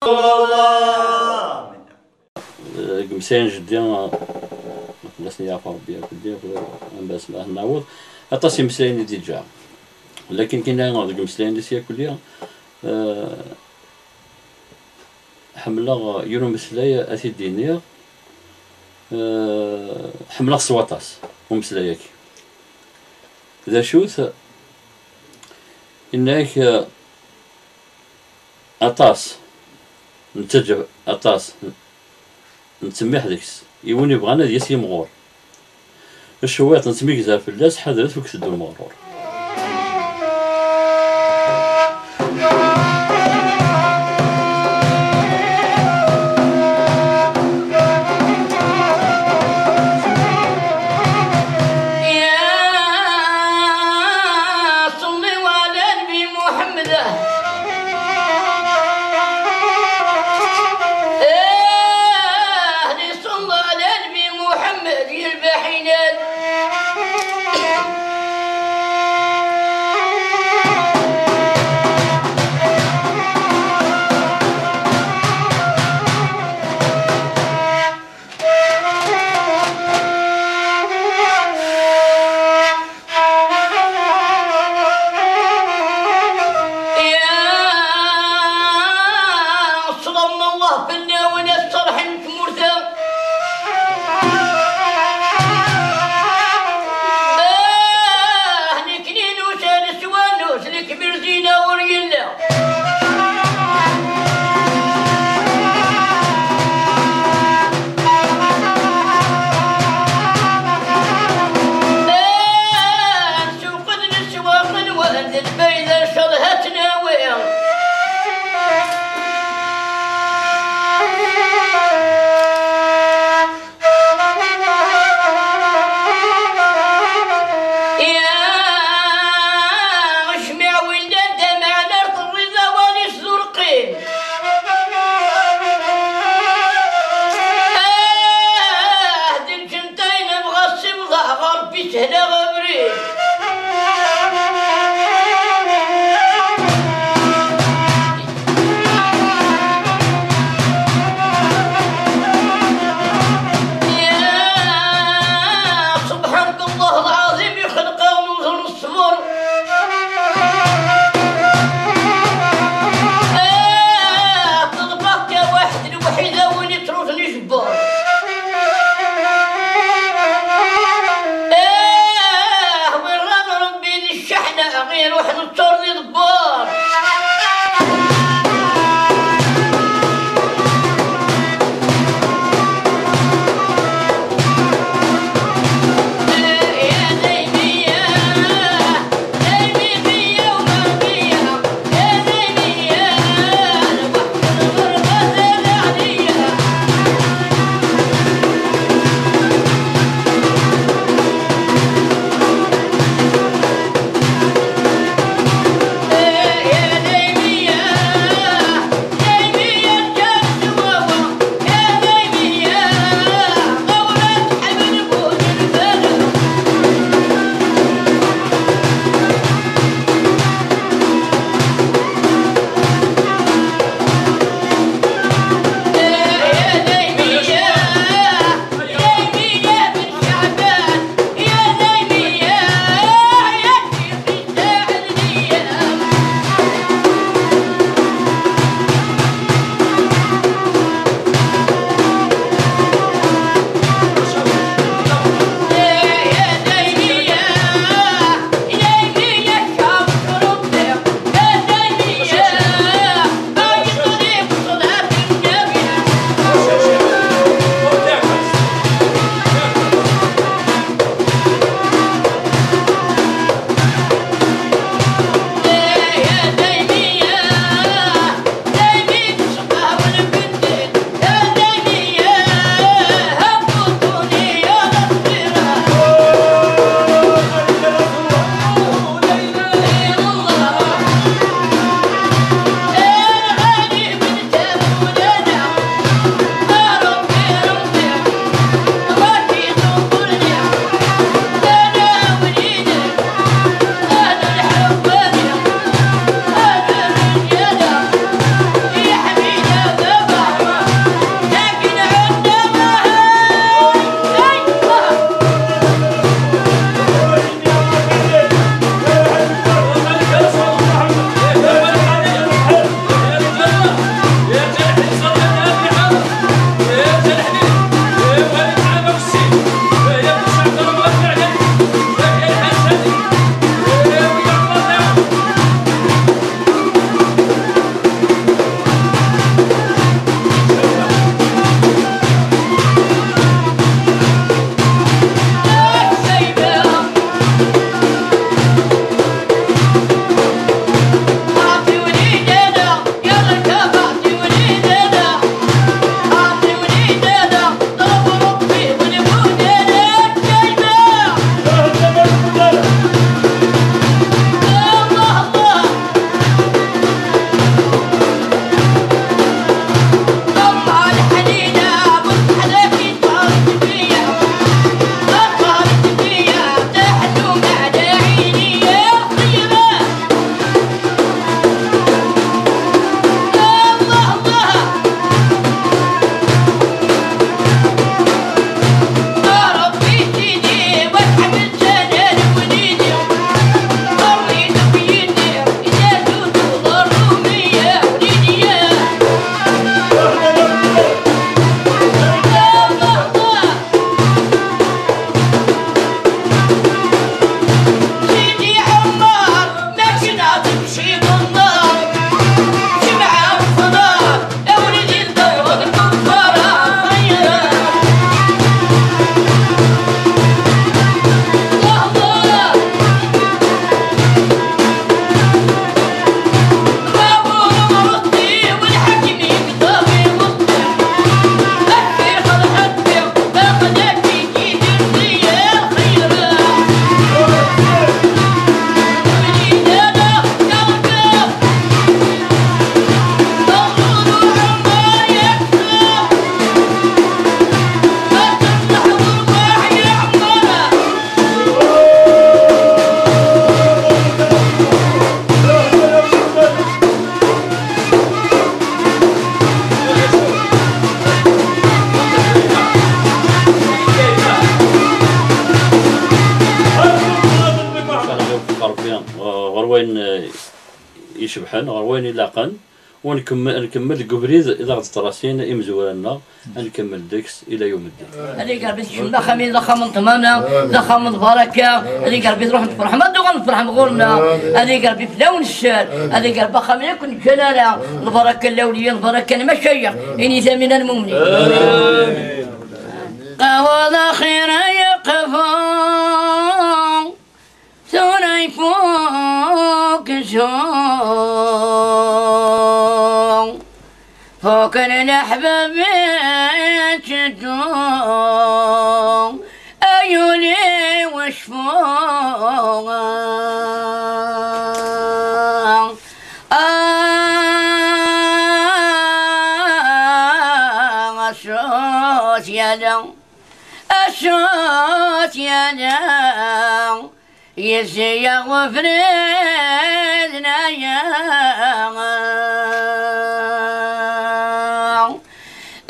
الله قمسين جدي خلصني يعفو ربي كلي باس ما نعوض اطاسي مسلاين دي جا لكن كاين نعوض مسلاين دي سيا كليا حملا يورو مسلايا اثي دينيا حملا صواتاس ومسلاياك ذا شوث انك اطاس نتجه اطاس نتسمي حديكس يوني بغانا ديال يمغور الشويط نسميك زار فلاس حضرت فيك تدو المغرور يشبحن غير وين يلاقن ونكمل قبريد إذا غد تراسين إمزوالنا نكمل ديكس إلى يوم الدين. هذيك قلبي تشمل خميس ذا خمن طمانة ذا خمن بركة هذيك قلبي تروح نفرح ما دوغ نفرح بغولنا هذيك قلبي فلاون الشال هذيك قلبي خمن يكون كلالا البركة الأولية البركة المشايخ إني ثمن المؤمنين. قهوة خير يقفون ثوري فوق شون فوق الأحباب يشدون عيوني وشفون أشوت يدهم أشوت يدهم يسيغ وفريدنا يا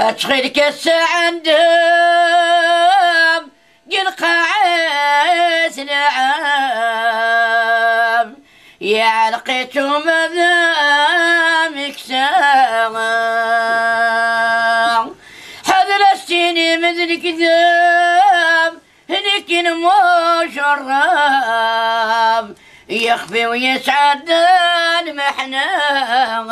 أتخيلك السعدام يلقى عيس العام يا علقيتو مذامك سام حذر السيني مثل كذاب هنيك المشرب يخفي ويسعد المحنام